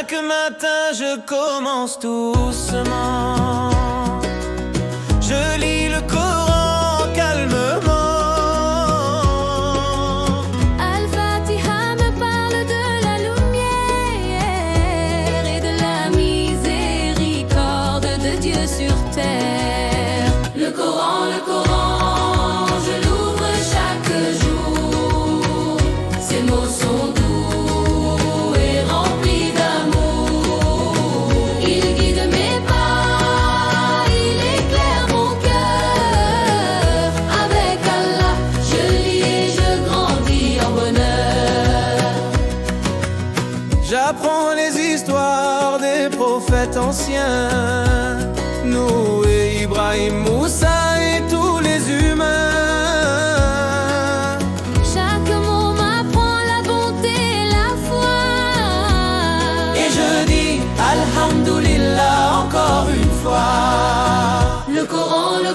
Chaque matin je commence doucement. Je lis le Coran calmement. Al-Fatiha me parle de la lumière et de la miséricorde de Dieu sur terre. Le Coran, je l'ouvre chaque jour. Ces mots sont doux et remplis d'amour. Il guide mes pas, il éclaire mon cœur. Avec Allah, je lis et je grandis en bonheur. J'apprends les histoires des prophètes anciens, Noé, Ibrahim, Moussa et tous les humains. Chaque mot m'apprend la bonté et la foi. Et je dis Alhamdulillah encore une fois. Le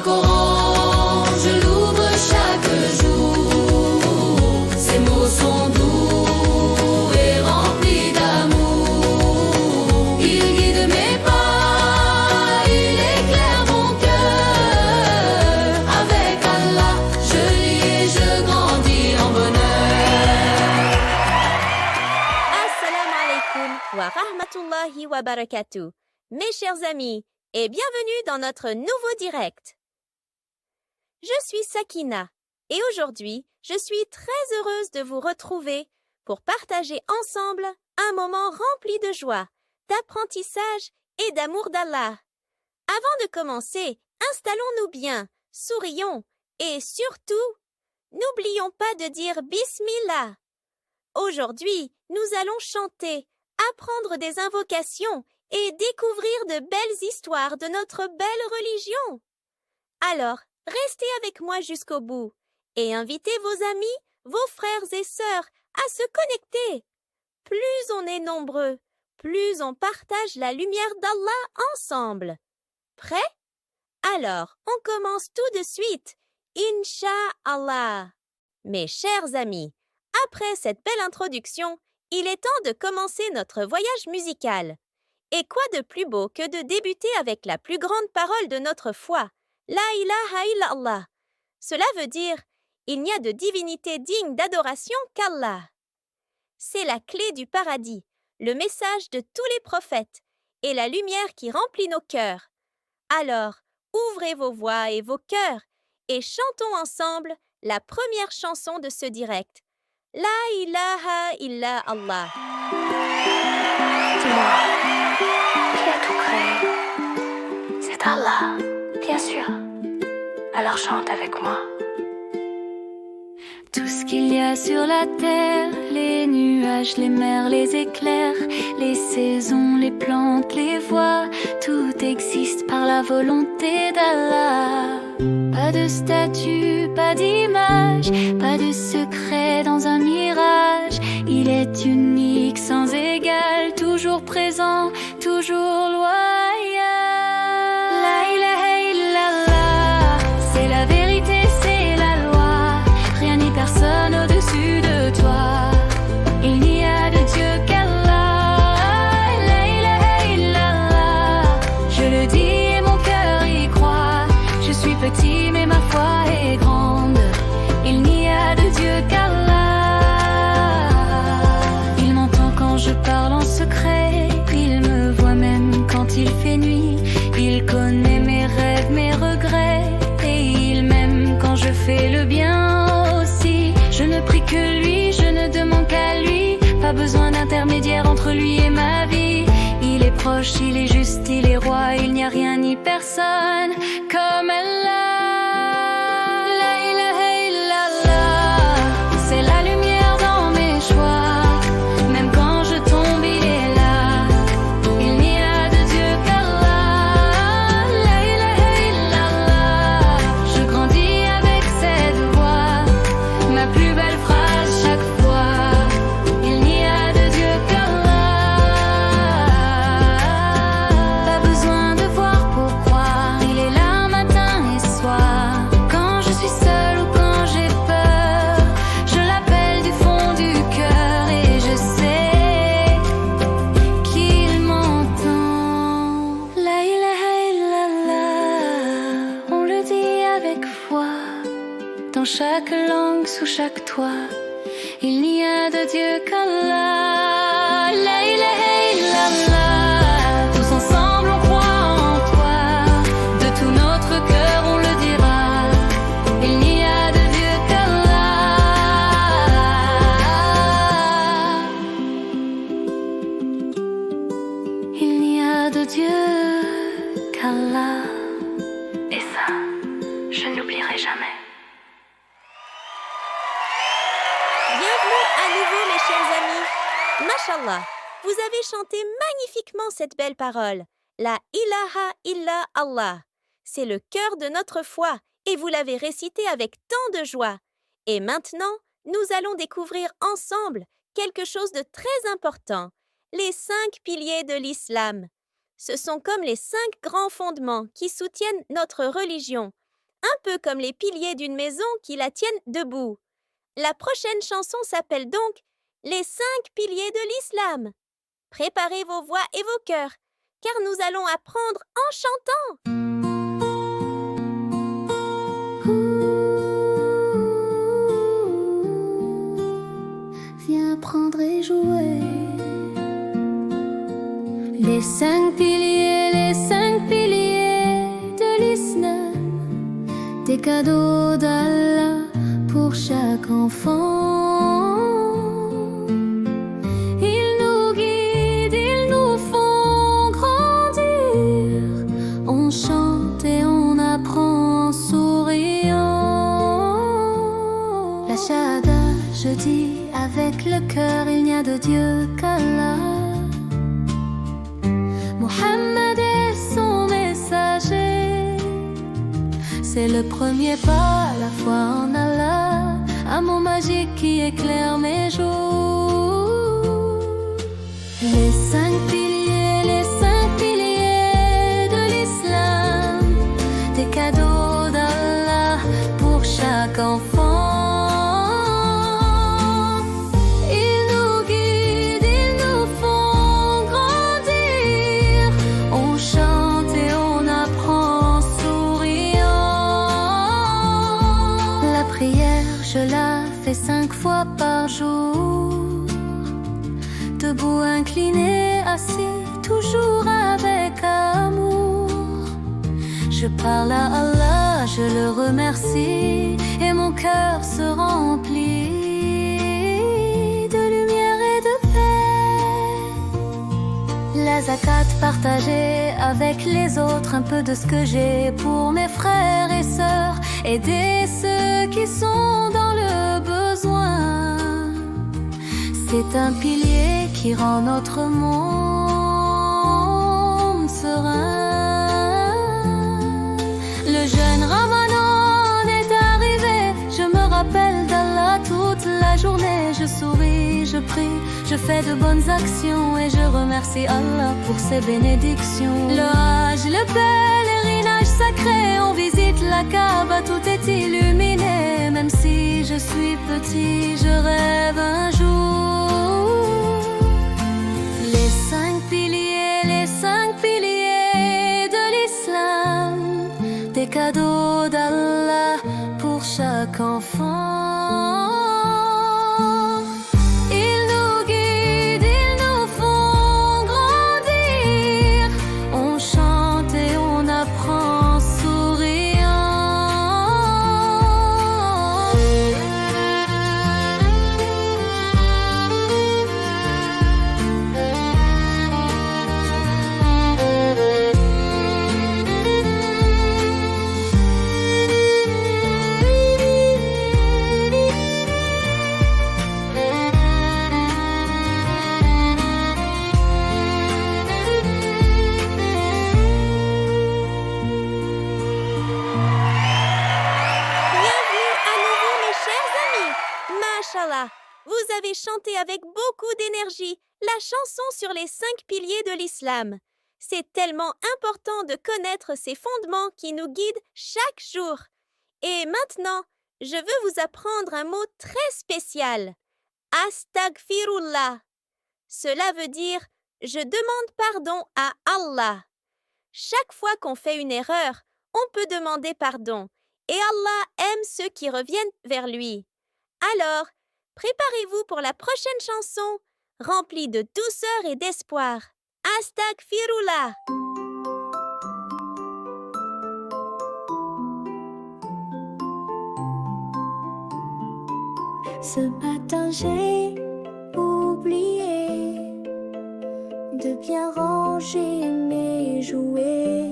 Coran, je l'ouvre chaque jour. Ces mots sont doux et remplis d'amour. Il guide mes pas, il éclaire mon cœur. Avec Allah, je lis et je grandis en bonheur. Assalamu alaikum wa rahmatullahi wa barakatuh. Mes chers amis, et bienvenue dans notre nouveau direct. Je suis Sakina et aujourd'hui, je suis très heureuse de vous retrouver pour partager ensemble un moment rempli de joie, d'apprentissage et d'amour d'Allah. Avant de commencer, installons-nous bien, sourions et surtout, n'oublions pas de dire Bismillah. Aujourd'hui, nous allons chanter, apprendre des invocations et découvrir de belles histoires de notre belle religion. Alors, restez avec moi jusqu'au bout et invitez vos amis, vos frères et sœurs à se connecter. Plus on est nombreux, plus on partage la lumière d'Allah ensemble. Prêts? Alors, on commence tout de suite. Inch'Allah. Mes chers amis, après cette belle introduction, il est temps de commencer notre voyage musical. Et quoi de plus beau que de débuter avec la plus grande parole de notre foi, La ilaha illallah. Cela veut dire, il n'y a de divinité digne d'adoration qu'Allah. C'est la clé du paradis, le message de tous les prophètes et la lumière qui remplit nos cœurs. Alors, ouvrez vos voix et vos cœurs et chantons ensemble la première chanson de ce direct. La ilaha illallah. Dis-moi, qui a tout créé? C'est Allah, bien sûr. Alors chante avec moi. Tout ce qu'il y a sur la terre, les nuages, les mers, les éclairs, les saisons, les plantes, les voix, tout existe par la volonté d'Allah. Pas de statue, pas d'image, pas de secret dans un mirage. Il est unique, sans égal, toujours présent, toujours loyal. La ilaha illallah, c'est la vérité, c'est la loi. Rien ni personne au-dessus de toi. Il n'y a de Dieu qu'Allah. La ilaha illallah, je le dis et mon cœur y croit. Je suis petit mais ma foi est grande. Il n'y a de Dieu qu'Allah. Il m'entend quand je parle en secret. Il me voit même quand il fait nuit. Il connaît mes rêves, mes regrets. Et il m'aime quand je fais le bien aussi. Je ne prie que lui, je ne demande qu'à lui. Pas besoin d'intermédiaire entre lui et ma vie. Il est proche, il est juste, il est roi. Il n'y a rien ni personne comme Allah. La ilaha illallah, c'est la lumière dans mes choix. Même quand je tombe, il est là. Il n'y a de Dieu qu'Allah. La ilaha illallah, je grandis avec cette voix. Ma plus belle phrase chaque fois. Il n'y a de Dieu qu'Allah. Pas besoin de voir pour croire. Il est là matin et toi. Il n'y a de Dieu qu'Allah. La ilaha illallah. Tous ensemble on croit en toi. De tout notre cœur on le dira. Il n'y a de Dieu qu'Allah. Il n'y a de Dieu qu'Allah. Et ça, je n'oublierai jamais. Bienvenue à nouveau, mes chers amis. Mashallah, vous avez chanté magnifiquement cette belle parole. La ilaha illa Allah. C'est le cœur de notre foi et vous l'avez récité avec tant de joie. Et maintenant, nous allons découvrir ensemble quelque chose de très important. Les 5 piliers de l'islam. Ce sont comme les 5 grands fondements qui soutiennent notre religion, un peu comme les piliers d'une maison qui la tiennent debout. La prochaine chanson s'appelle donc « Les 5 piliers de l'islam ». Préparez vos voix et vos cœurs, car nous allons apprendre en chantant. Viens prendre et jouer. Les 5 piliers de l'islam, des cadeaux d'Allah pour chaque enfant. Ils nous guident, ils nous font grandir. On chante et on apprend en souriant. La shahada, je dis avec le cœur, il n'y a de Dieu qu'Allah. Mohammed est son messager. C'est le premier pas, la foi en Allah, un mot magique qui éclaire mes jours. Les 5 piliers de l'islam, des cadeaux d'Allah pour chaque enfant. Ils nous guident, ils nous font grandir. On chante et on apprend en souriant. La prière, je la fais 5 fois par jour. Debout, incliné, assis, toujours avec amour. Je parle à Allah, je le remercie, et mon cœur se remplit de lumière et de paix. La zakat partagée avec les autres, un peu de ce que j'ai pour mes frères et sœurs, aider ceux qui sont dans le besoin. C'est un pilier qui rend notre monde serein. Le jeûne Ramadan est arrivé, je me rappelle d'Allah toute la journée. Je souris, je prie, je fais de bonnes actions et je remercie Allah pour ses bénédictions. Le Hajj, le pèlerinage sacré, on visite la Kaaba, tout est illuminé. Même si je suis petit, je rêve un jour. Les 5 piliers de l'islam, des cadeaux d'Allah pour chaque enfant. Ils nous guident, ils nous font grandir. On chante et on apprend en souriant. Mashallah, vous avez chanté avec beaucoup d'énergie la chanson sur les 5 piliers de l'islam. C'est tellement important de connaître ces fondements qui nous guident chaque jour. Et maintenant, je veux vous apprendre un mot très spécial. Astaghfirullah. Cela veut dire « je demande pardon à Allah ». Chaque fois qu'on fait une erreur, on peut demander pardon. Et Allah aime ceux qui reviennent vers lui. Alors, préparez-vous pour la prochaine chanson, remplie de douceur et d'espoir. Astaghfirullah. Ce matin j'ai oublié de bien ranger mes jouets.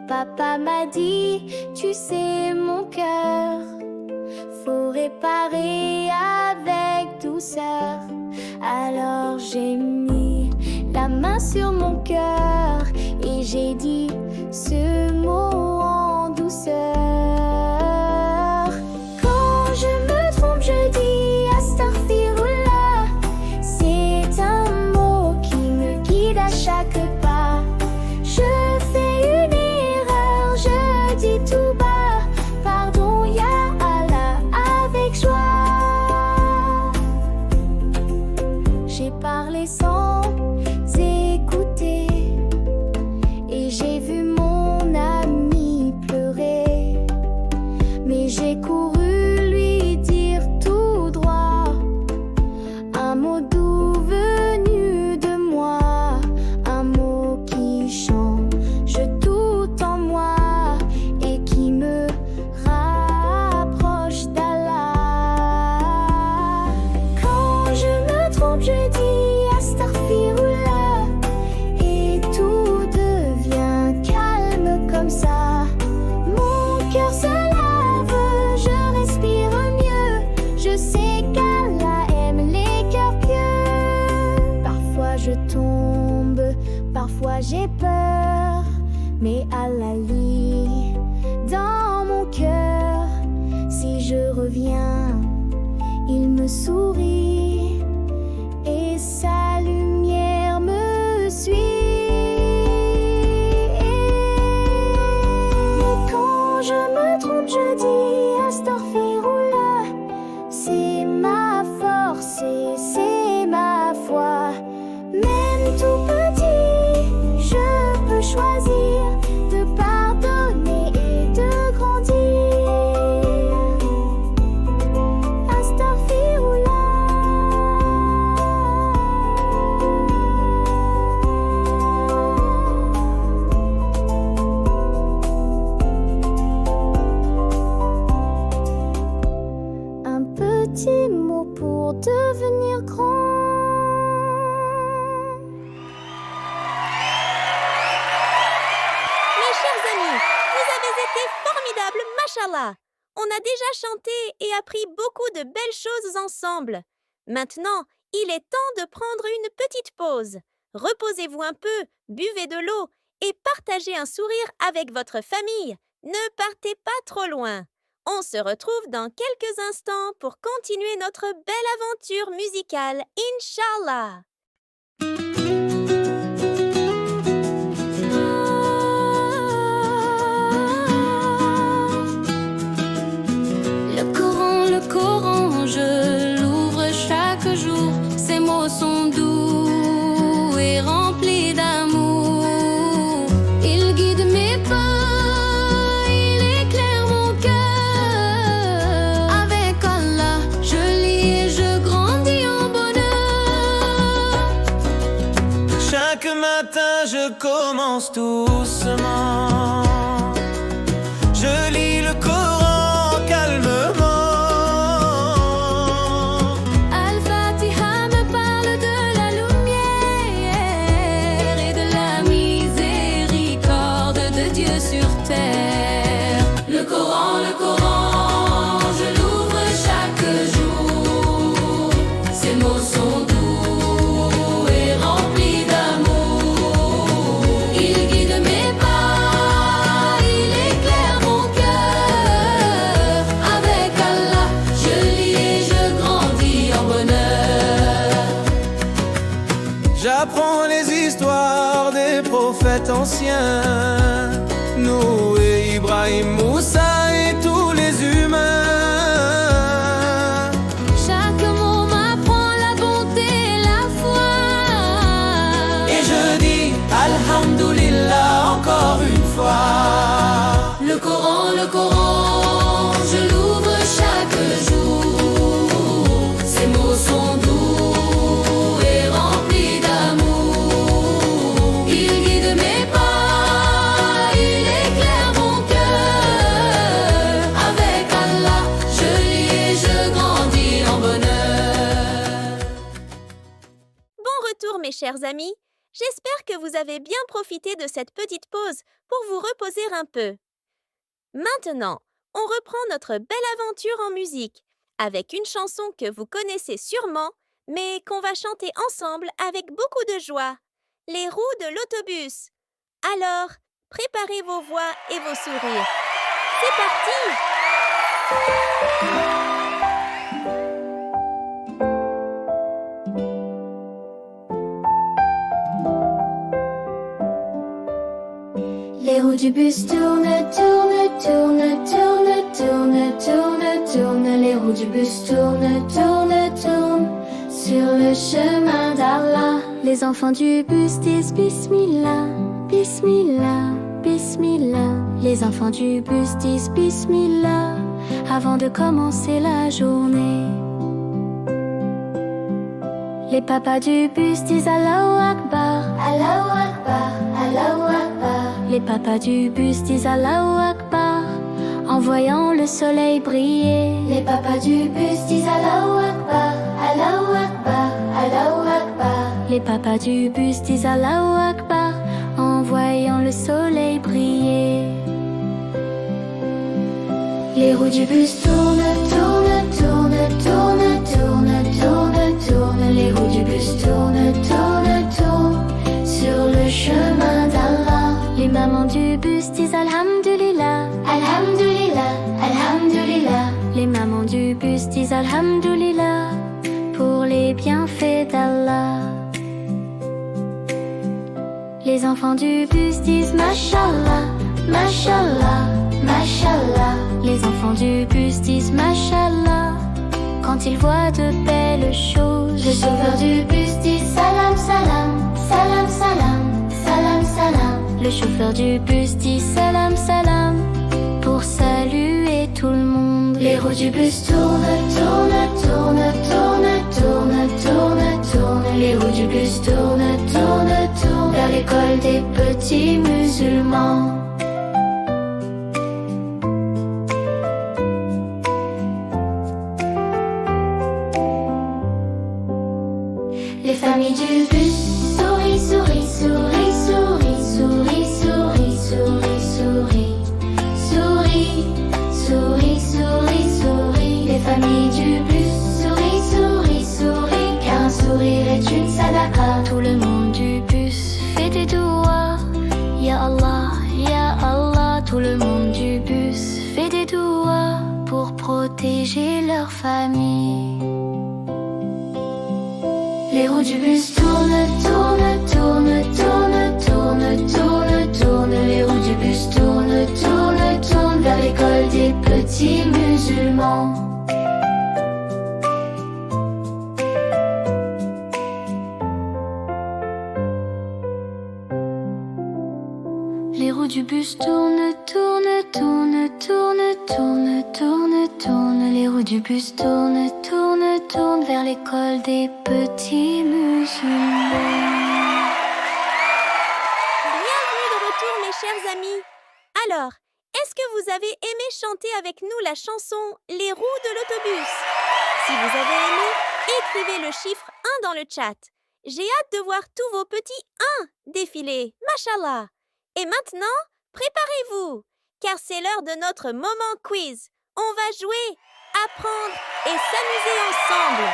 Papa m'a dit, tu sais mon cœur, faut réparer avec douceur. Alors j'ai mis la main sur mon cœur et j'ai dit ce mot en douceur. Quand je me trompe, je dis Astaghfirullah. C'est un mot qui me guide à chaque pas. Je fais une erreur, je dis tout bas, pardon ya Allah, avec joie. J'ai parlé sans écouter et j'ai vu mon ami pleurer, mais j'ai couru lui dire tout droit un mot doux venu de moi, un mot qui change tout en moi et qui me rapproche d'Allah. Quand je me trompe, je dis Astaghfirullah et tout devient calme comme ça. Mon cœur se lave, je respire mieux. Je sais qu'Allah aime les cœurs pieux. Parfois je tombe, parfois j'ai peur, mais Allah lit dans mon cœur. Si je reviens, il me sourit et sa lumière me suit. Mais quand je me trompe, je dis Astaghfirullah. C'est ma force et c'est ma foi. Même tout petit, je peux choisir de pardonner et de grandir. Astaghfirullah. Un petit mot pour devenir grand. Mes chers amis, vous avez été formidables, mashallah. On a déjà chanté et appris beaucoup de belles choses ensemble. Maintenant, il est temps de prendre une petite pause. Reposez-vous un peu, buvez de l'eau et partagez un sourire avec votre famille. Ne partez pas trop loin. On se retrouve dans quelques instants pour continuer notre belle aventure musicale, Inch'Allah. Le Coran, je l'ouvre chaque jour. Ces mots sont doux et remplis d'amour. Il guide mes pas, il éclaire mon cœur. Avec Allah, je lis et je grandis en bonheur. Chaque matin je commence doucement. Je lis le Coran calmement. Al-Fatiha me parle de la lumière et de la miséricorde de Dieu sur terre. Le Coran, je l'ouvre chaque jour. Ces mots sont doux et remplis d'amour. Il guide mes pas, il éclaire mon cœur. Avec Allah, je lis et je grandis en bonheur. J'apprends les histoires des prophètes anciens, Noé, Ibrahim, Moussa et tous les humains. Chaque mot m'apprend la bonté et la foi. Et je dis Alhamdulillah encore une fois. Le Coran, je l'ouvre chaque jour. mes chers amis. J'espère que vous avez bien profité de cette petite pause pour vous reposer un peu. Maintenant, on reprend notre belle aventure en musique avec une chanson que vous connaissez sûrement, mais qu'on va chanter ensemble avec beaucoup de joie. Les roues de l'autobus. Alors, préparez vos voix et vos sourires. C'est parti! Les roues du bus tournent, tournent, tournent, tournent, tournent, tournent, tournent. Les roues du bus tournent, tournent, tournent sur le chemin d'Allah. Les enfants du bus disent Bismillah, Bismillah, Bismillah. Les enfants du bus disent Bismillah avant de commencer la journée. Les papas du bus disent Allahu Akbar, Allahu Akbar, Allahu Akbar. Les papas du bus disent Allahu Akbar en voyant le soleil briller. Les papas du bus disent Allahu Akbar, Allahu Akbar, Allahu Akbar. Les papas du bus disent Allahu Akbar en voyant le soleil briller. Les roues du bus tournent, tournent, tournent, tournent, tournent, tournent, tournent. Les roues du bus tournent, tournent, tournent sur le chemin d'Allah. Les mamans du bus disent Alhamdulillah, Alhamdulillah, Alhamdulillah. Les mamans du bus disent Alhamdulillah pour les bienfaits d'Allah. Les enfants du bus disent Mashallah, Mashallah, Mashallah. Les enfants du bus disent Mashallah quand ils voient de belles choses. Le chauffeur du bus dit Salam, salam, salam, salam, salam, salam. Le chauffeur du bus dit Salam, salam pour saluer tout le monde. Les roues du bus tournent, tournent, tournent, tournent, tournent, tournent, tournent. Les roues du bus tournent, tournent, tournent vers l'école des petits musulmans. Les familles du bus sourient, sourient, sourient, sourient, sourient, sourient, sourient, sourient, sourient, sourient, sourient, sourient. Les familles du bus sourient, sourient, sourient, car un sourire est une sadaqa. Tout le monde du bus fait des douas, Ya Allah, Ya Allah. Tout le monde du bus fait des douas pour protéger leur famille. Les roues du bus tournent, tournent, tournent, tournent, tournent, tournent, tournent. Les roues du bus tournent, tournent, tournent vers l'école des petits musulmans. Les roues du bus tournent, tournent, tournent, tournent, tournent, tournent, tournent. Les roues du bus tournent, tournent, tournent vers l'école des petits musulmans. Bienvenue de retour, mes chers amis. Alors, est-ce que vous avez aimé chanter avec nous la chanson Les roues de l'autobus? Si vous avez aimé, écrivez le chiffre 1 dans le chat. J'ai hâte de voir tous vos petits 1 défiler. Mashallah. Et maintenant, préparez-vous, car c'est l'heure de notre moment quiz. On va jouer, apprendre et s'amuser ensemble.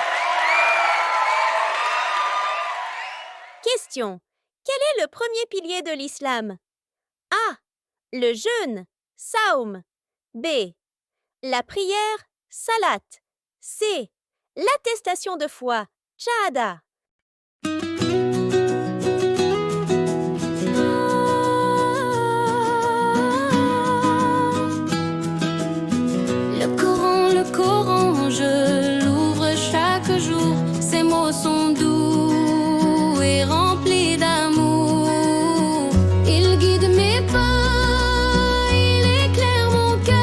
Question. Quel est le premier pilier de l'islam? A. Le jeûne, saum. B. La prière, salat. C. L'attestation de foi, shahada. Le Coran, je l'ouvre chaque jour. Ces mots sont doux et remplis d'amour. Il guide mes pas, il éclaire mon cœur.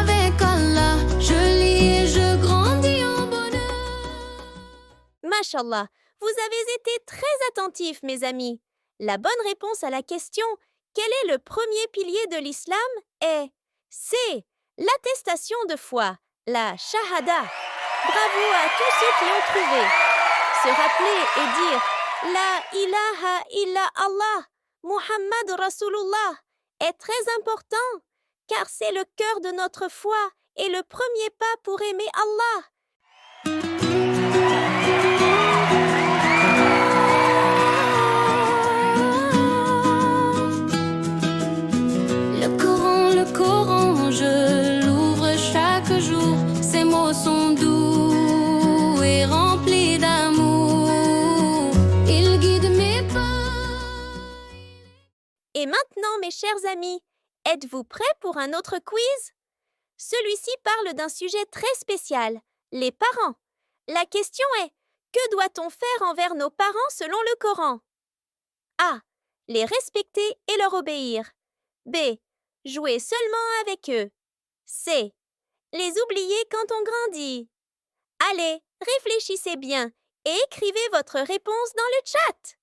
Avec Allah, je lis et je grandis en bonheur. Mashallah, vous avez été très attentifs, mes amis. La bonne réponse à la question « Quel est le premier pilier de l'islam ?» est C. L'attestation de foi, la shahada. Bravo à tous ceux qui ont trouvé. Se rappeler et dire La ilaha illa Allah, Muhammad Rasulullah est très important, car c'est le cœur de notre foi et le premier pas pour aimer Allah. Le Coran, je l'ouvre chaque jour. Ces mots sont doux et remplis d'amour. Ils guident mes pas. Et maintenant, mes chers amis, êtes-vous prêts pour un autre quiz? Celui-ci parle d'un sujet très spécial, les parents. La question est, que doit-on faire envers nos parents selon le Coran? A. Les respecter et leur obéir. B. Jouer seulement avec eux. C. Les oublier quand on grandit. Allez, réfléchissez bien et écrivez votre réponse dans le chat.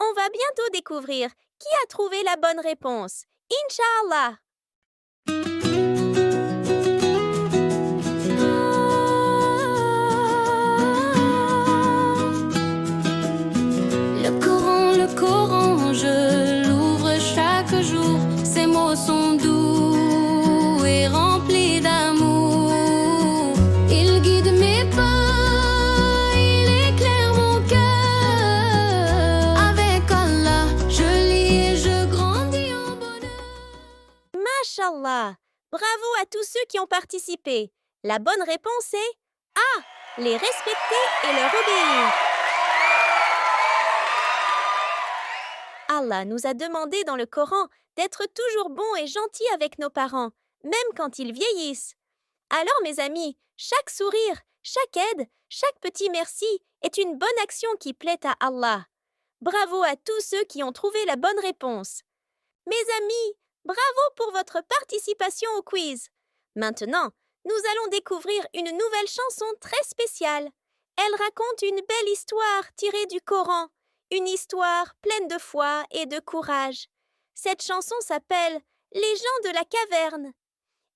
On va bientôt découvrir qui a trouvé la bonne réponse. Inch'Allah. Le Coran, je l'ouvre chaque jour. Ces mots sont doux et remplis d'amour. Ils guident mes pas, il éclaire mon cœur. Avec Allah, je lis et je grandis en bonheur. Mashallah. Bravo à tous ceux qui ont participé. La bonne réponse est A. Les respecter et leur obéir. Allah nous a demandé dans le Coran d'être toujours bons et gentils avec nos parents, même quand ils vieillissent. Alors mes amis, chaque sourire, chaque aide, chaque petit merci est une bonne action qui plaît à Allah. Bravo à tous ceux qui ont trouvé la bonne réponse. Mes amis, bravo pour votre participation au quiz. Maintenant, nous allons découvrir une nouvelle chanson très spéciale. Elle raconte une belle histoire tirée du Coran. Une histoire pleine de foi et de courage. Cette chanson s'appelle « Les gens de la caverne ».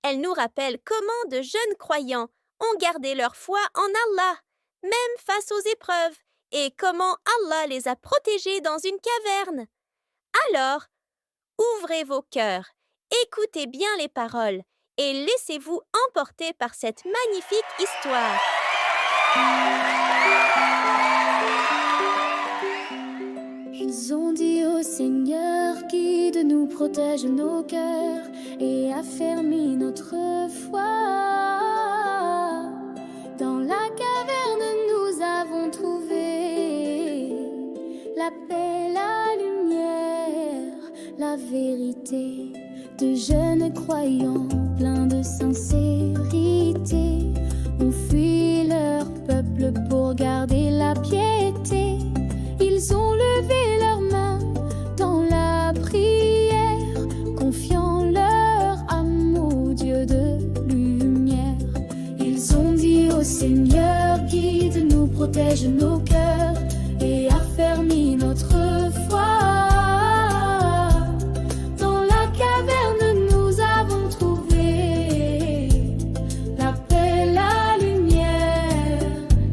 Elle nous rappelle comment de jeunes croyants ont gardé leur foi en Allah, même face aux épreuves, et comment Allah les a protégés dans une caverne. Alors, ouvrez vos cœurs, écoutez bien les paroles et laissez-vous emporter par cette magnifique histoire. Ils ont dit au Seigneur, guide-nous, protège nos cœurs et affermis notre foi. Dans la caverne, nous avons trouvé la paix, la lumière, la vérité. De jeunes croyants pleins de sincérité ont fui leur peuple pour garder la piété. Ils ont levé leurs mains dans la prière, confiant leur âme au Dieu de lumière. Ils ont dit au Seigneur, guide-nous, protège nos cœurs et affermis notre foi. Dans la caverne, nous avons trouvé la paix, la lumière,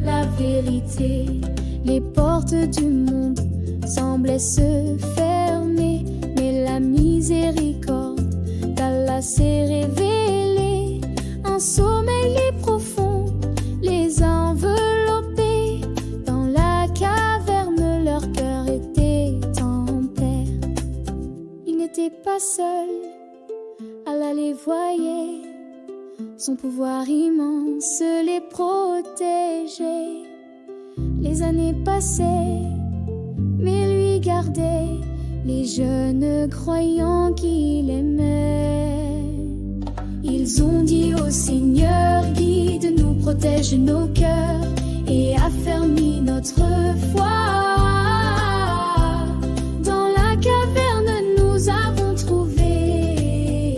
la vérité. Les portes du monde semblaient se fermer, mais la miséricorde d'Allah s'est révélée. Un sommeil profond les a enveloppés. Dans la caverne, leur cœur était en paix. Ils n'étaient pas seuls, Allah les voyait. Son pouvoir immense les protégeait. Les années passaient, mais lui gardait les jeunes croyants qu'il aimait. Ils ont dit au Seigneur, guide-nous, protège nos cœurs et affermis notre foi. Dans la caverne, nous avons trouvé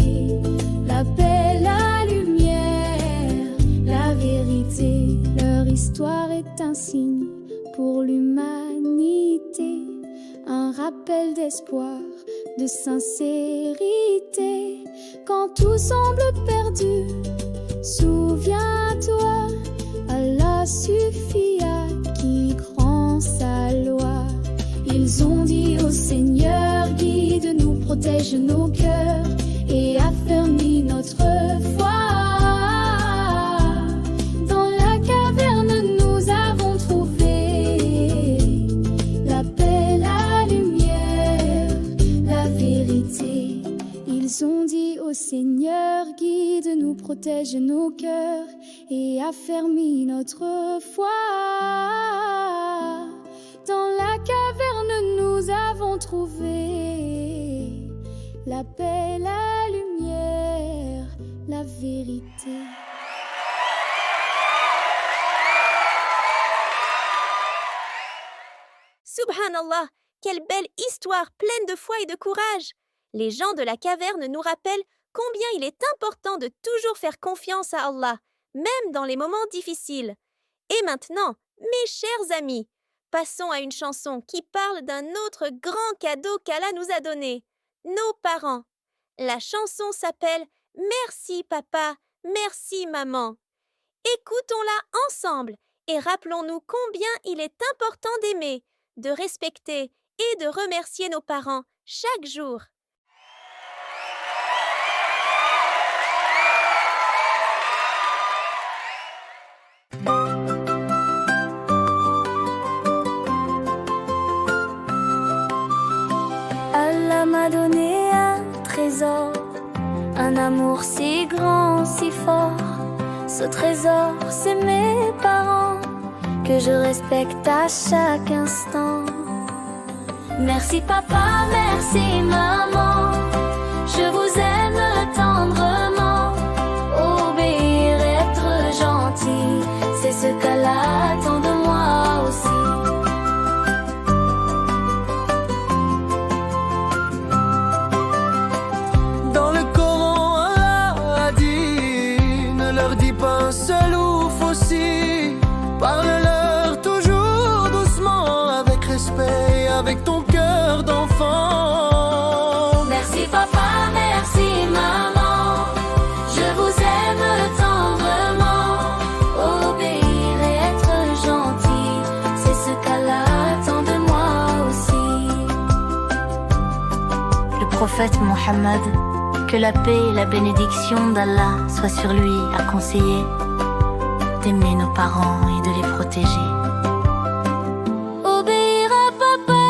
la paix, la lumière, la vérité. Leur histoire est un signe pour l'humanité, un rappel d'espoir, de sincérité. Quand tout semble perdu, souviens-toi, Allah suffit à qui croit dans sa loi. Ils ont dit au Seigneur, guide-nous, protège nos cœurs et affermis notre foi. Dans la caverne, nous avons trouvé la paix, la lumière, la vérité. Ils ont dit au Seigneur, guide-nous, protège nos cœurs et affermis notre foi. Dans la caverne, nous avons trouvé la paix, la lumière, la vérité. Subhanallah, quelle belle histoire pleine de foi et de courage! Les gens de la caverne nous rappellent combien il est important de toujours faire confiance à Allah, même dans les moments difficiles. Et maintenant, mes chers amis, passons à une chanson qui parle d'un autre grand cadeau qu'Allah nous a donné, nos parents. La chanson s'appelle « Merci papa, merci maman ». Écoutons-la ensemble et rappelons-nous combien il est important d'aimer, de respecter et de remercier nos parents chaque jour. Allah m'a donné un trésor, un amour si grand, si fort. Ce trésor, c'est mes parents que je respecte à chaque instant. Merci papa, merci maman, je vous aime tendrement. Obéir, être gentil, c'est ce qu'Allah attend de moi aussi. Dans le Coran, Allah a dit, ne leur dis pas un seul ouf aussi. Parle-leur toujours doucement, avec respect et avec ton cœur d'enfant. Merci papa, merci maman, je vous aime tendrement. Obéir et être gentil, c'est ce qu'Allah attend de moi aussi. Le prophète Mohammed, que la paix et la bénédiction d'Allah soient sur lui, a conseillé d'aimer nos parents et de les protéger. Obéir à papa,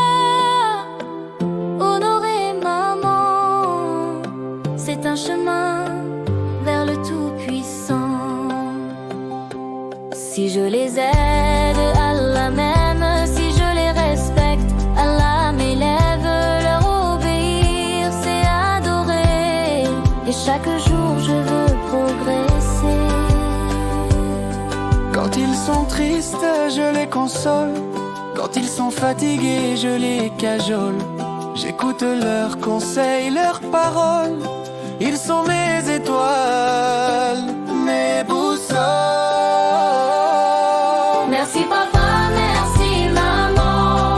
honorer maman, c'est un chemin vers le Tout-Puissant. Si je les aide, Allah m'aime. Si je les respecte, Allah m'élève. Leur obéir, c'est adorer. Et chaque jour, je veux progresser. Quand ils sont tristes, je les console. Quand ils sont fatigués, je les cajole. J'écoute leurs conseils, leurs paroles. Ils sont mes étoiles, mes boussoles. Merci papa, merci maman,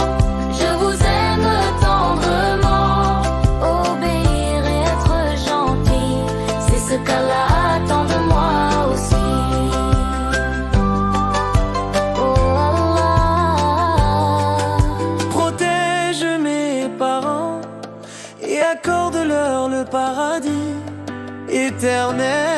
je vous aime tendrement. Obéir et être gentil, c'est ce qu'Allah attend de moi aussi. Oh Allah, Protège mes parents et accorde-leur le paradis éternellement.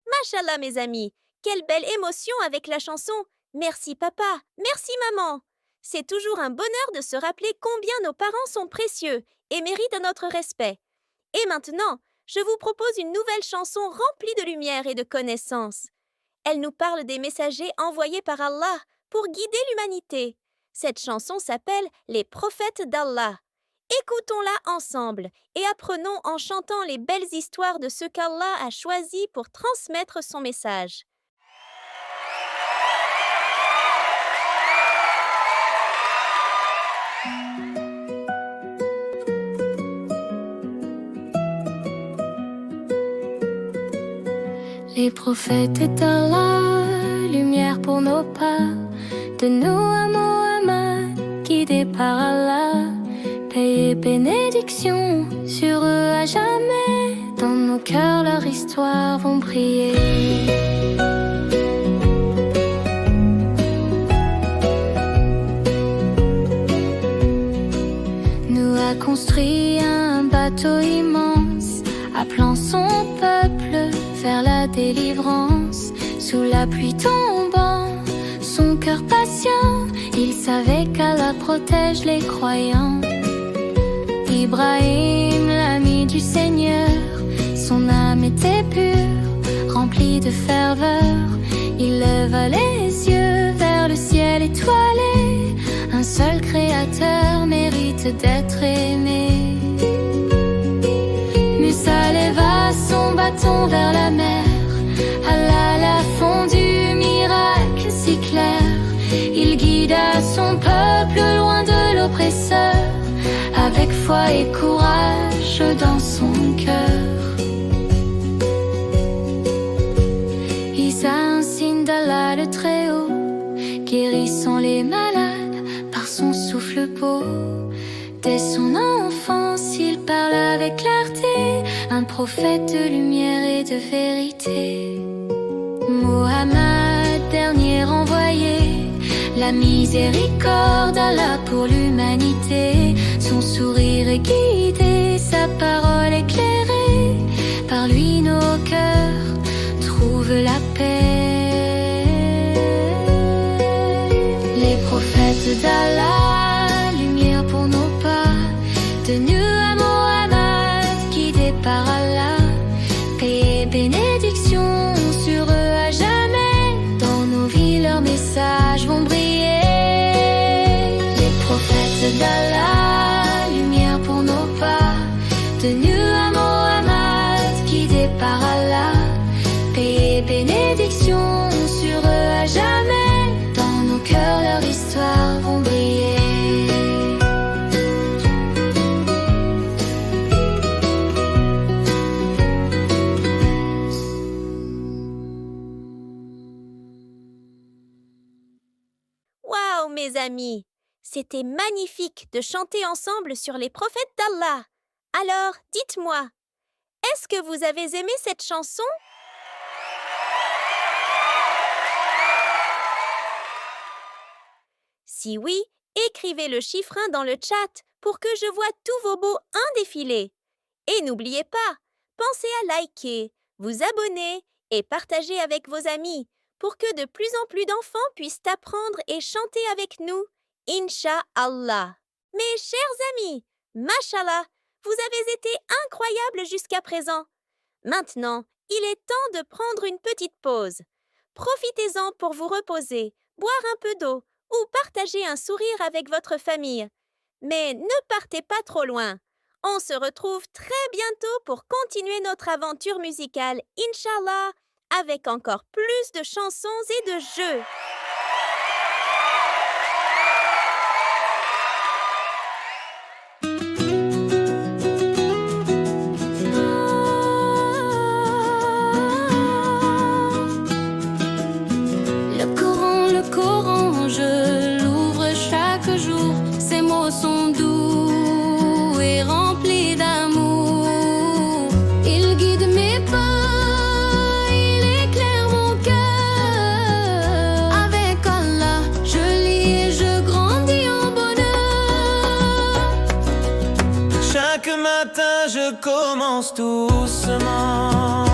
Machallah mes amis, quelle belle émotion avec la chanson « Merci papa, merci maman ». C'est toujours un bonheur de se rappeler combien nos parents sont précieux et méritent notre respect. Et maintenant, je vous propose une nouvelle chanson remplie de lumière et de connaissances. Elle nous parle des messagers envoyés par Allah pour guider l'humanité. Cette chanson s'appelle « Les prophètes d'Allah ». Écoutons-la ensemble et apprenons en chantant les belles histoires de ceux qu'Allah a choisis pour transmettre son message. les prophètes d'Allah, lumière pour nos pas, de nous à Mohammed, guidés par Allah. Paix et bénédiction sur eux à jamais. Dans nos cœurs, leur histoire vont briller. Noah construit un bateau immense, appelant son peuple vers la délivrance. Sous la pluie tombant, son cœur patient, il savait qu'Allah protège les croyants. Ibrahim, l'ami du Seigneur, son âme était pure, remplie de ferveur. Il leva les yeux vers le ciel étoilé. Un seul créateur mérite d'être aimé. Musa leva son bâton vers la mer. Allah l'a fondu, miracle si clair. Il guida son peuple loin de l'oppresseur, avec foi et courage dans son cœur. Isa, un signe d'Allah le Très-Haut, guérissant les malades par son souffle beau. Dès son enfance, il parle avec clarté, un prophète de lumière et de vérité. Mohammed, dernier envoyé, la miséricorde d'Allah pour l'humanité. Son sourire est guidé, sa parole éclairée. Par lui nos cœurs trouvent la paix. Les prophètes d'Allah, lumière pour nos pas. De nous à Mohammed, guidés par Allah. Paix et bénédiction sur eux à jamais. Dans nos vies leurs messages vont briller. Les prophètes d'Allah, lumière pour nos pas. De nous à Mohammed, guidés par Allah. Paix et bénédiction sur eux à jamais. Dans nos cœurs leur histoire vont briller. Waouh, mes amis! C'était magnifique de chanter ensemble sur les prophètes d'Allah. Alors, dites-moi, est-ce que vous avez aimé cette chanson? Si oui, écrivez le chiffre 1 dans le chat pour que je vois tous vos beaux 1 défiler. Et n'oubliez pas, pensez à liker, vous abonner et partager avec vos amis pour que de plus en plus d'enfants puissent apprendre et chanter avec nous, Inch'Allah. Mes chers amis, Mashallah, vous avez été incroyables jusqu'à présent. Maintenant, il est temps de prendre une petite pause. Profitez-en pour vous reposer, boire un peu d'eau ou partager un sourire avec votre famille. Mais ne partez pas trop loin. On se retrouve très bientôt pour continuer notre aventure musicale, Inch'Allah, avec encore plus de chansons et de jeux. Le Coran, je l'ouvre chaque jour. Ces mots sont doux et remplis d'amour. Il guide mes pas, il éclaire mon cœur. Avec Allah, je lis et je grandis en bonheur. Chaque matin je commence doucement.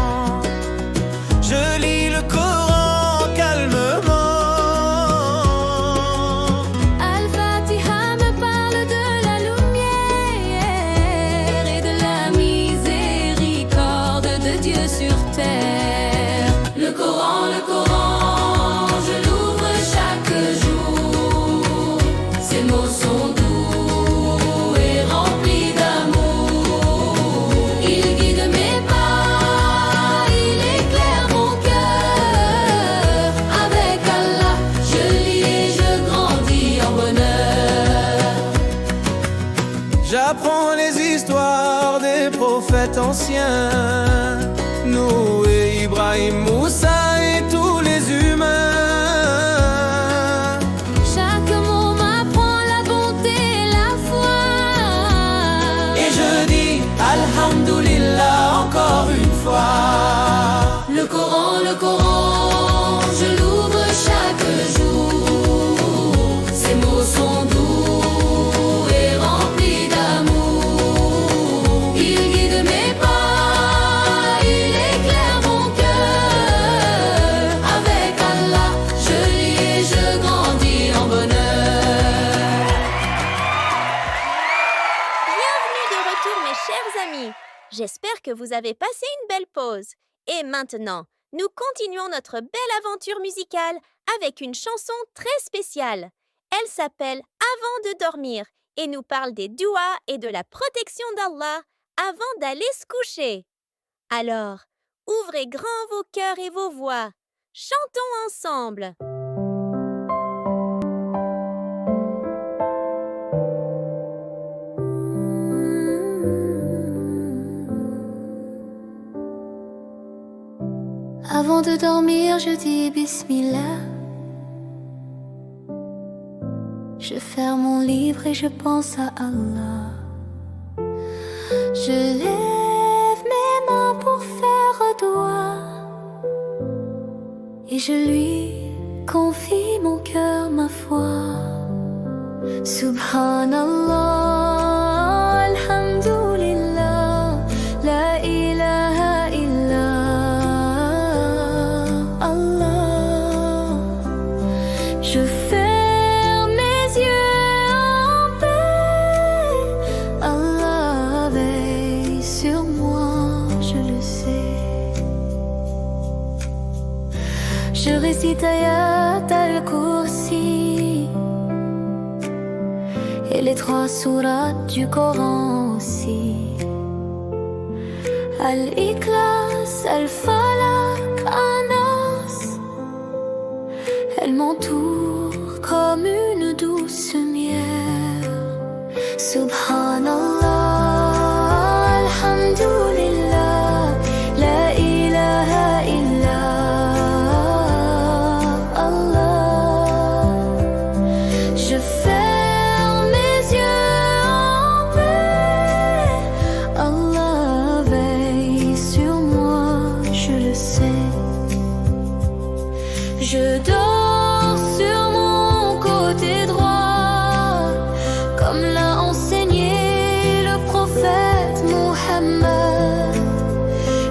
Je lis le Coran calmement. Al-Fatiha me parle de la lumière et de la miséricorde de Dieu sur terre. Le Coran, je l'ouvre chaque jour. Ces mots sont doux et remplis d'amour. Il guide mes pas, il éclaire mon cœur. Avec Allah, je lis et je grandis en bonheur. J'apprends les histoires des prophètes anciens, Noé, Ibrahim, Moussa et tous les humains. J'espère que vous avez passé une belle pause. Et maintenant, nous continuons notre belle aventure musicale avec une chanson très spéciale. Elle s'appelle Avant de dormir et nous parle des duas et de la protection d'Allah avant d'aller se coucher. Alors, ouvrez grand vos cœurs et vos voix. Chantons ensemble. Avant de dormir, je dis Bismillah. Je ferme mon livre et je pense à Allah. Je lève mes mains pour faire doigt et je lui confie mon cœur, ma foi. Subhanallah, alhamdulillah, la ilaha illallah, Allah. Je ferme mes yeux en paix, Allah veille sur moi, je le sais. Je récite Ayat al-Kursi et les 3 sourates du Coran aussi. Al-Ikhlas, Al-Falaq, An-Nas. Elle m'entoure comme une douce lumière. Subhanallah, alhamdulillah, la ilaha illallah, Allah. Je ferme mes yeux en paix, Allah veille sur moi, je le sais. Je dors sur mon côté droit, comme l'a enseigné le prophète Mohammed.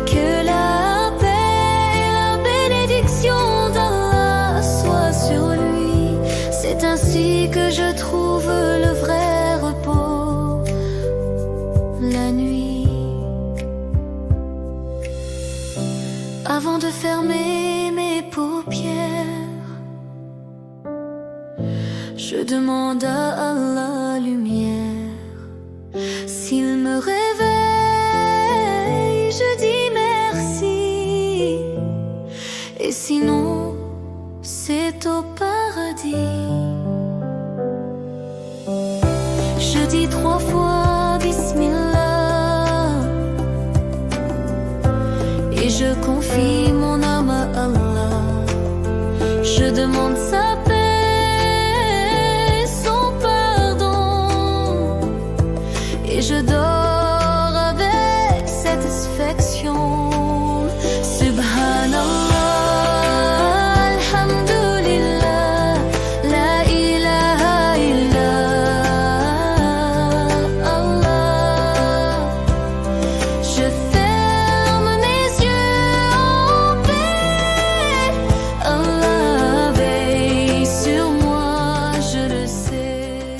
Que la paix et la bénédiction d'Allah soient sur lui. C'est ainsi que je trouve le vrai repos la nuit. Avant de fermer mes paupières, je demande à Allah lumière. S'il me réveille, je dis merci. Et sinon, c'est au paradis. Je dis 3 fois Bismillah et je confie mon âme à Allah. Je demande sa paix, son pardon, et je dors avec satisfaction. Subhanallah, alhamdulillah, la ilaha illallah, Allah. Je ferme mes yeux en paix, Allah veille sur moi, je le sais.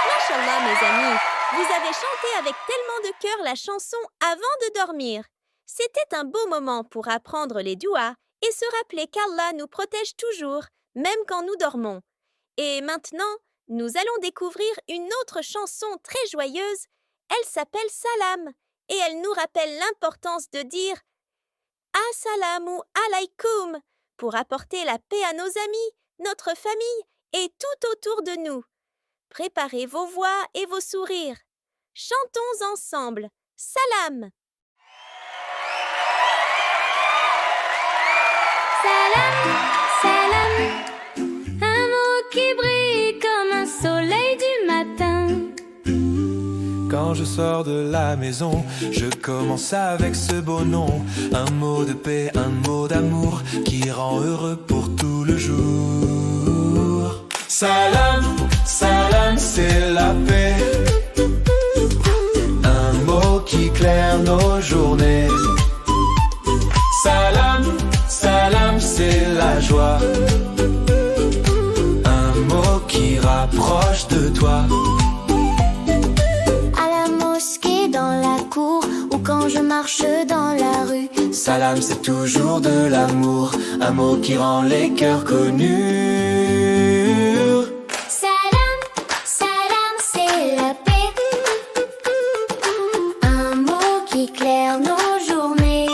Mashallah, mes amis, vous avez chanté avec tellement de cœur la chanson Avant de dormir. C'était un beau moment pour apprendre les duas et se rappeler qu'Allah nous protège toujours, même quand nous dormons. Et maintenant, nous allons découvrir une autre chanson très joyeuse. Elle s'appelle Salam et elle nous rappelle l'importance de dire Assalamu alaikum pour apporter la paix à nos amis, notre famille et tout autour de nous. Préparez vos voix et vos sourires. Chantons ensemble. Salam. Salam, salam, un mot qui brille comme un soleil du matin. Quand je sors de la maison, je commence avec ce beau nom. Un mot de paix, un mot d'amour qui rend heureux pour tout le jour. Salam, salam, c'est la paix. Un mot qui éclaire nos journées. Salam, salam, c'est la joie. Un mot qui rapproche de toi. marche dans la rue. Salam, c'est toujours de l'amour, un mot qui rend les cœurs connus. Salam, salam, c'est la paix. Un mot qui éclaire nos journées.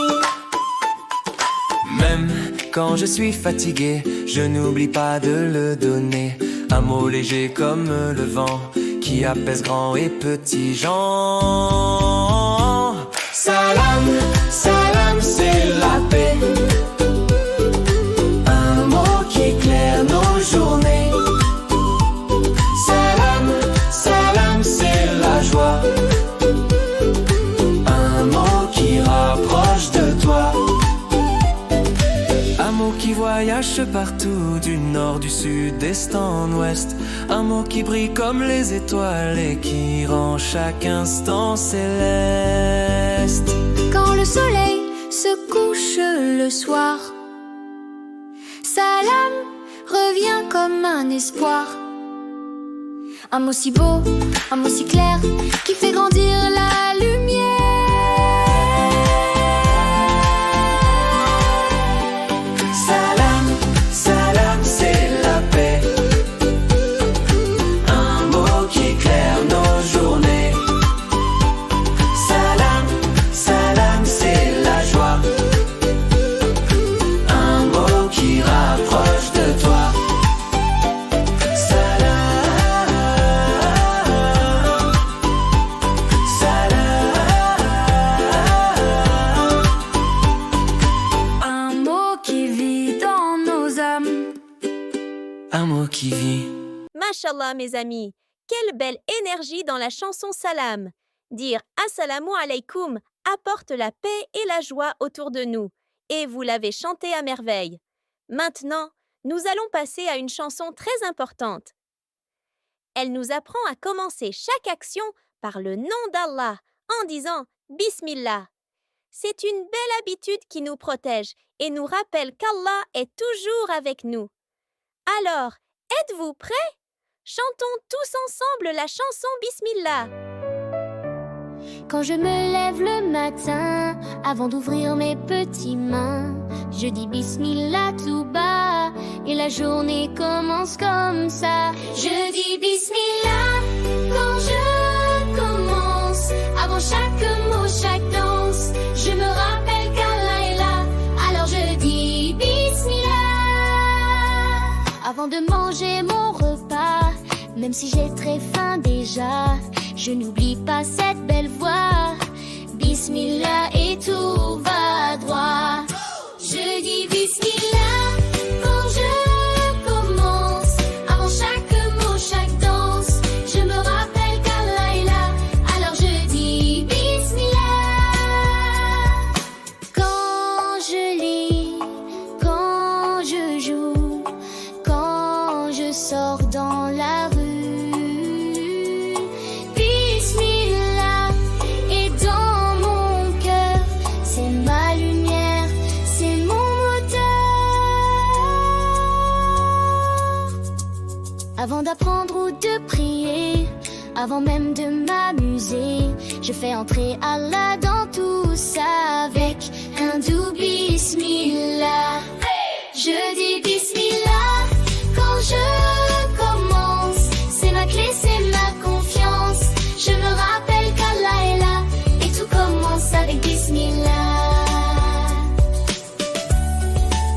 Même quand je suis fatigué, je n'oublie pas de le donner. Un mot léger comme le vent, qui apaise grands et petits gens. Salam, salam, c'est la paix. Un mot qui éclaire nos journées. Salam, salam, c'est la joie. Un mot qui rapproche de toi. Un mot qui voyage partout, du nord, du sud, est en ouest. Un mot qui brille comme les étoiles et qui rend chaque instant céleste. Quand le soleil se couche le soir, salam revient comme un espoir. Un mot si beau, un mot si clair, qui fait grandir la lumière. Salam, salam, c'est la paix. Un mot qui éclaire nos journées. Salam, salam, c'est la joie. Un mot qui rapproche de toi. Salam, salam. Un mot qui vit dans nos âmes. Un mot qui vit. Mashallah, mes amis, quelle belle énergie dans la chanson Salam. Dire Assalamu alaykoum apporte la paix et la joie autour de nous. Et vous l'avez chanté à merveille. Maintenant, nous allons passer à une chanson très importante. Elle nous apprend à commencer chaque action par le nom d'Allah en disant Bismillah. C'est une belle habitude qui nous protège et nous rappelle qu'Allah est toujours avec nous. Alors, êtes-vous prêts? Chantons tous ensemble la chanson Bismillah. Quand je me lève le matin, avant d'ouvrir mes petites mains, je dis Bismillah tout bas, et la journée commence comme ça. Je dis Bismillah quand je commence, avant chaque mot, chaque danse, je me rappelle qu'Allah est là, alors je dis Bismillah. Avant de manger mon repas, même si j'ai très faim déjà, je n'oublie pas cette belle voix. Bismillah et tout va droit. Je dis Bismillah quand je commence, avant chaque mot, chaque danse, je me rappelle qu'Allah est là, alors je dis Bismillah. Quand je lis, quand je joue, quand je sors dans la rue, Bismillah est dans mon cœur, c'est ma lumière, c'est mon moteur. Avant d'apprendre ou de prier, avant même de m'amuser, je fais entrer Allah dans tout ça avec un doux Bismillah. Je dis Bismillah quand je commence, c'est ma clé, c'est ma confiance. Je me rappelle qu'Allah est là et tout commence avec Bismillah.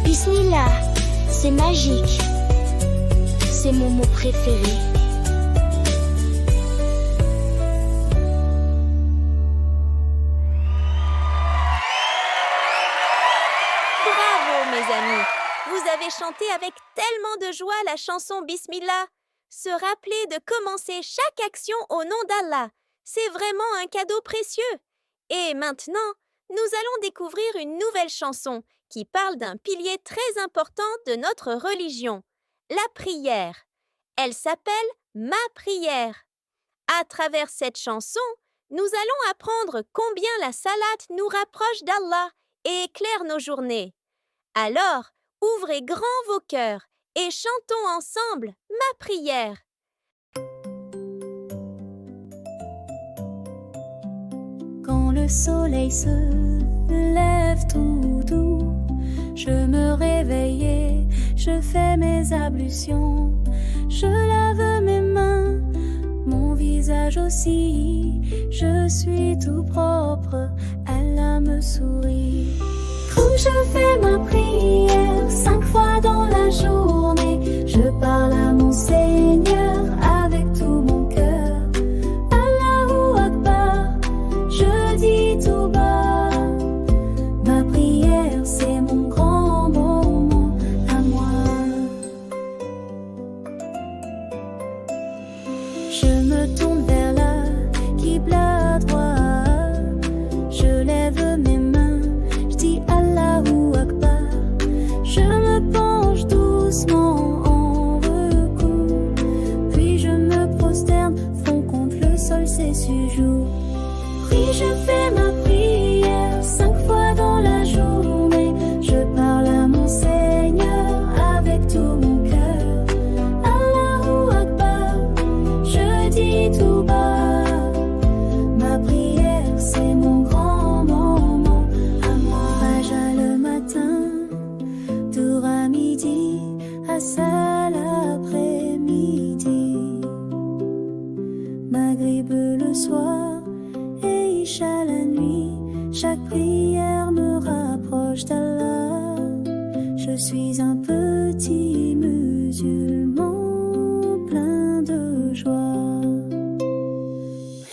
Bismillah, c'est magique, c'est mon mot préféré. Bravo, mes amis! Vous avez chanté avec tellement de joie la chanson Bismillah. Se rappeler de commencer chaque action au nom d'Allah, c'est vraiment un cadeau précieux. Et maintenant, nous allons découvrir une nouvelle chanson qui parle d'un pilier très important de notre religion, la prière. Elle s'appelle Ma prière. À travers cette chanson, nous allons apprendre combien la salate nous rapproche d'Allah et éclaire nos journées. Alors, ouvrez grand vos cœurs et chantons ensemble Ma prière. Quand quand le soleil se lève tout doux, je me réveille et je fais mes ablutions. Je lave mes mains, mon visage aussi. Je suis tout propre, Allah me sourit. Quand je fais ma prière 5 fois dans la journée, je parle à mon Seigneur avec tout mon cœur. Allahu Akbar, je dis tout bas. Ma prière, c'est mon grand moment à moi. Je me tourne vers la Qibla droite. Je lève mes mains, je dis Allahu Akbar. Je me penche doucement en recours, puis je me prosterne, front contre le sol, c'est sujoud. Puis je fais ma prière 5 fois dans la journée. Je parle à mon Seigneur avec tout mon cœur. Allahu Akbar, je dis tout bas. Ma prière, c'est mon grand moment à moi. Fajr le matin, Tour à midi, Assal l'après-midi, Maghrib le soir et Isha la nuit. Chaque prière me rapproche d'Allah. Je suis un petit musulman plein de joie.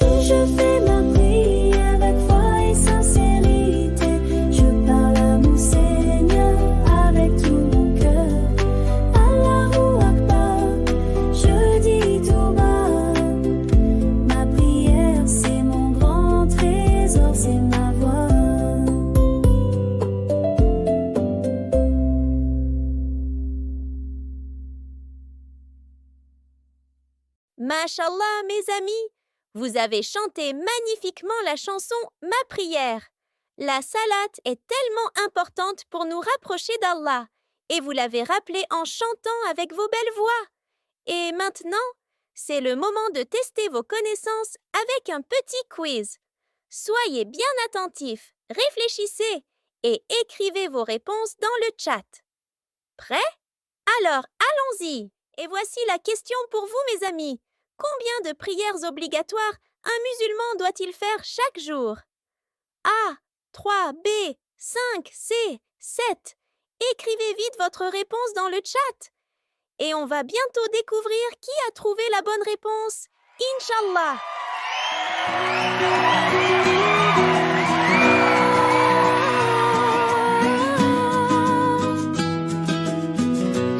Et je fais ma prière avec foi et sincérité. Je parle à mon Seigneur avec tout mon cœur. Allahu Akbar, je dis tout bas. Ma prière, c'est mon grand trésor, c'est ma voix. Mashallah, mes amis, vous avez chanté magnifiquement la chanson Ma prière. La salat est tellement importante pour nous rapprocher d'Allah et vous l'avez rappelé en chantant avec vos belles voix. Et maintenant, c'est le moment de tester vos connaissances avec un petit quiz. Soyez bien attentifs, réfléchissez et écrivez vos réponses dans le chat. Prêts? Alors, allons-y! Et voici la question pour vous, mes amis. Combien de prières obligatoires un musulman doit-il faire chaque jour? A, 3, B, 5, C, 7. Écrivez vite votre réponse dans le chat. Et on va bientôt découvrir qui a trouvé la bonne réponse. Inch'Allah!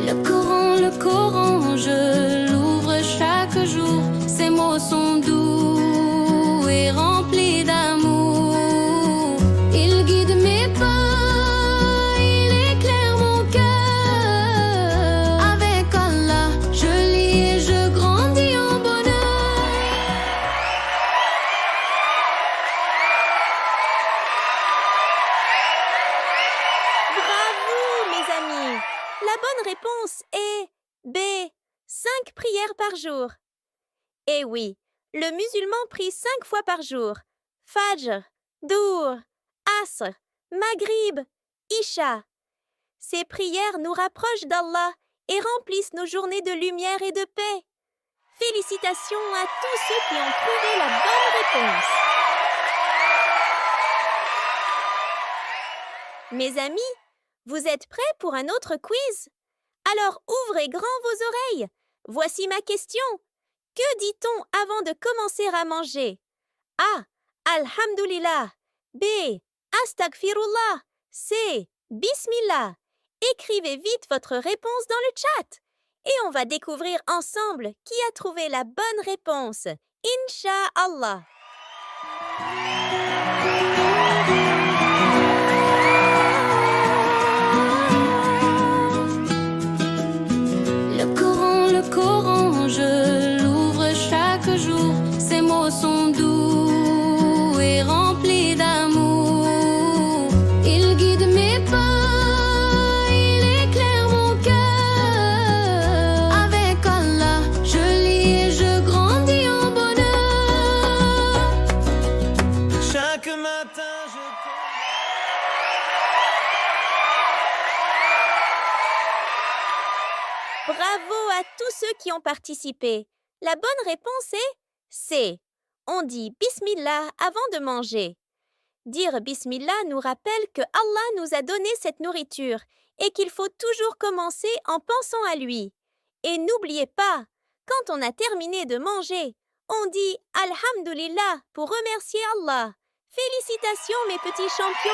Le Coran, je l'ouvre chaque jour. Ses mots sont doux et remplis d'amour. Il guide mes pas, il éclaire mon cœur. Avec Allah, je lis et je grandis en bonheur. Bravo, mes amis! La bonne réponse est B, 5 prières par jour. Et oui, le musulman prie 5 fois par jour. Fajr, Dour, Asr, Maghrib, Isha. Ces prières nous rapprochent d'Allah et remplissent nos journées de lumière et de paix. Félicitations à tous ceux qui ont trouvé la bonne réponse. Mes amis, vous êtes prêts pour un autre quiz? Alors ouvrez grand vos oreilles. Voici ma question. Que dit-on avant de commencer à manger? A. Alhamdulillah. B. Astaghfirullah. C. Bismillah. Écrivez vite votre réponse dans le chat. Et on va découvrir ensemble qui a trouvé la bonne réponse. Inch'Allah. Le Coran, je l'ouvre chaque jour. Ses mots sont doux et remplis d'amour. Il guide mes pas, il éclaire mon cœur. Avec Allah, je lis et je grandis en bonheur. Bravo à tous ceux qui ont participé. La bonne réponse est C. On dit Bismillah avant de manger. Dire Bismillah nous rappelle que Allah nous a donné cette nourriture et qu'il faut toujours commencer en pensant à lui. Et n'oubliez pas, quand on a terminé de manger, on dit Alhamdulillah pour remercier Allah. Félicitations mes petits champions!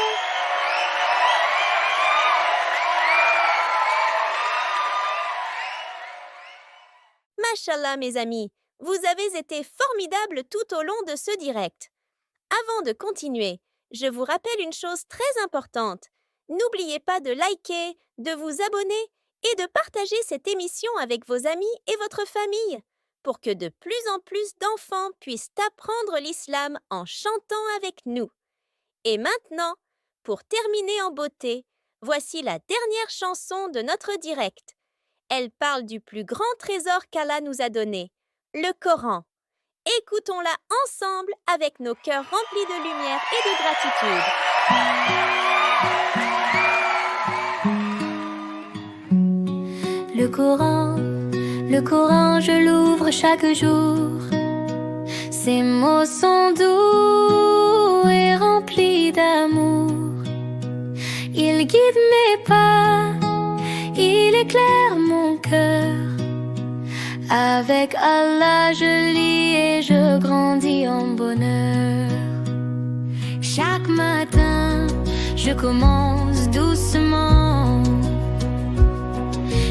Mashallah mes amis, vous avez été formidables tout au long de ce direct. Avant de continuer, je vous rappelle une chose très importante. N'oubliez pas de liker, de vous abonner et de partager cette émission avec vos amis et votre famille pour que de plus en plus d'enfants puissent apprendre l'islam en chantant avec nous. Et maintenant, pour terminer en beauté, voici la dernière chanson de notre direct. Elle parle du plus grand trésor qu'Allah nous a donné, le Coran. Écoutons-la ensemble avec nos cœurs remplis de lumière et de gratitude. Le Coran, je l'ouvre chaque jour. Ses mots sont doux et remplis d'amour. Il guide mes pas, il éclaire mon cœur. Avec Allah, je lis et je grandis en bonheur. Chaque matin, je commence doucement.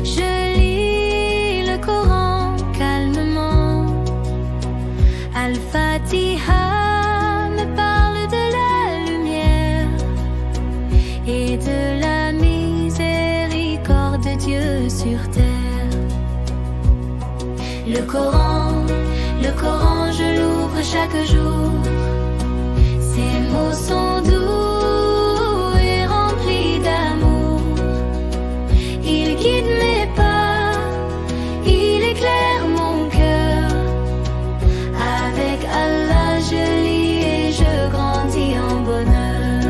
Je lis le Coran calmement. Al-Fatiha me parle de la lumière et de la miséricorde de Dieu sur terre. Le Coran, je l'ouvre chaque jour. Ses mots sont doux et remplis d'amour. Il guide mes pas, il éclaire mon cœur. Avec Allah, je lis et je grandis en bonheur.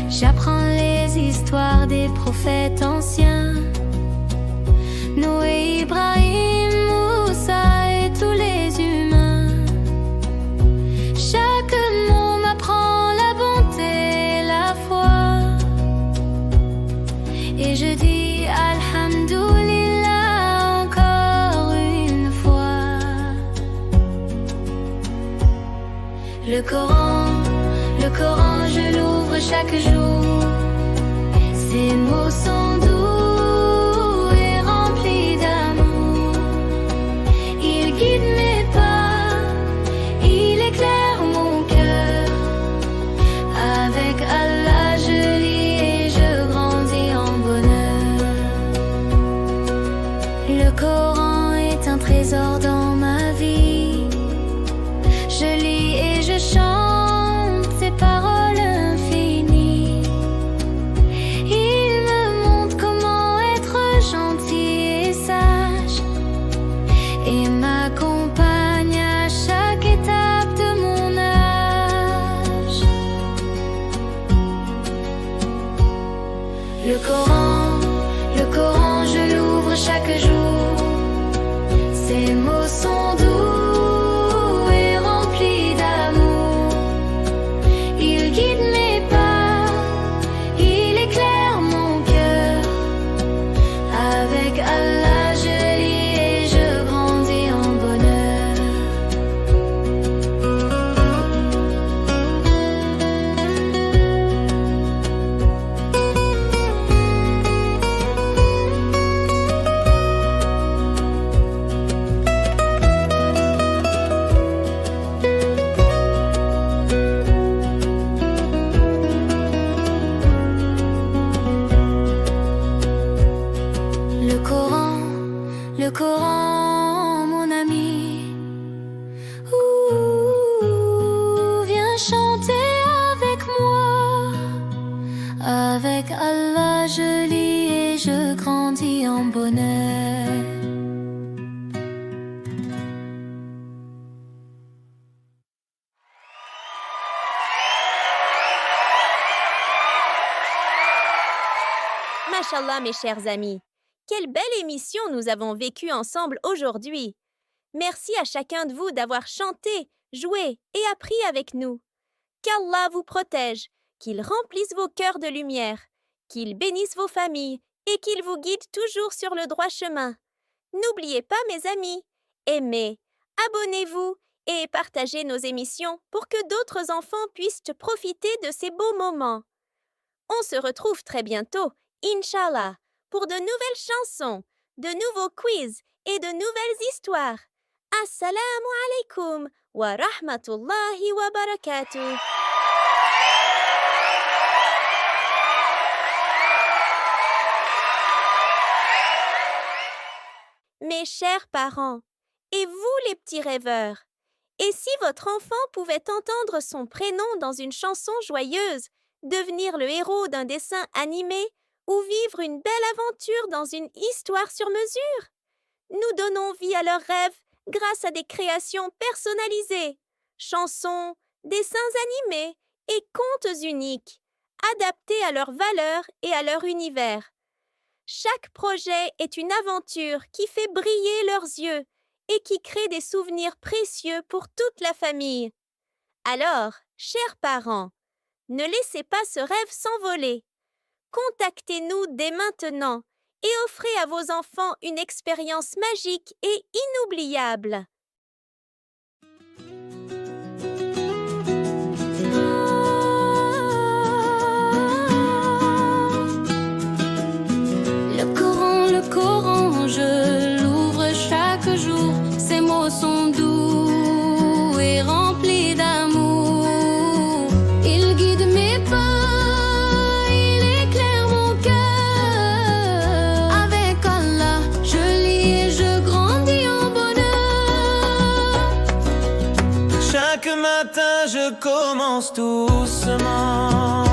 J'apprends les histoires des prophètes anciens. Noé, Ibrahim, Moussa et tous les humains. Chaque mot m'apprend la bonté et la foi. Et je dis Alhamdulillah encore une fois. Le Coran, je l'ouvre chaque jour. Ses mots sont doux. Le Coran est un trésor dans ma vie. Je lis et je chante ses paroles infinies. Il me montre comment être gentil et sage et m'accompagne à chaque étape de mon âge. Le Coran, je l'ouvre chaque jour. Ses mots sont doux et remplis d'amour. Il guide mes pas, il éclaire mon cœur. Avec Allah, je lis et je grandis en bonheur. Le Coran, mon ami. Viens chanter avec moi. Avec Allah, je lis et je grandis en bonheur. Mashallah mes chers amis. quelle belle émission nous avons vécue ensemble aujourd'hui. Merci à chacun de vous d'avoir chanté, joué et appris avec nous. Qu'Allah vous protège, qu'il remplisse vos cœurs de lumière, qu'il bénisse vos familles et qu'il vous guide toujours sur le droit chemin. N'oubliez pas, mes amis, aimez, abonnez-vous et partagez nos émissions pour que d'autres enfants puissent profiter de ces beaux moments. On se retrouve très bientôt, Inch'Allah, pour de nouvelles chansons, de nouveaux quiz et de nouvelles histoires. Assalamu alaikum wa rahmatullahi wa barakatuh. Mes chers parents, et vous les petits rêveurs, et si votre enfant pouvait entendre son prénom dans une chanson joyeuse, devenir le héros d'un dessin animé ou vivre une belle aventure dans une histoire sur mesure? Nous donnons vie à leurs rêves grâce à des créations personnalisées, chansons, dessins animés et contes uniques, adaptés à leurs valeurs et à leur univers. Chaque projet est une aventure qui fait briller leurs yeux et qui crée des souvenirs précieux pour toute la famille. Alors, chers parents, ne laissez pas ce rêve s'envoler. Contactez-nous dès maintenant et offrez à vos enfants une expérience magique et inoubliable. Le Coran, je l'ouvre chaque jour. Ces mots sont doux et remplis d'amour. Il guide mes pas, il éclaire mon cœur. Avec Allah, je lis et je grandis en bonheur. Chaque matin je commence doucement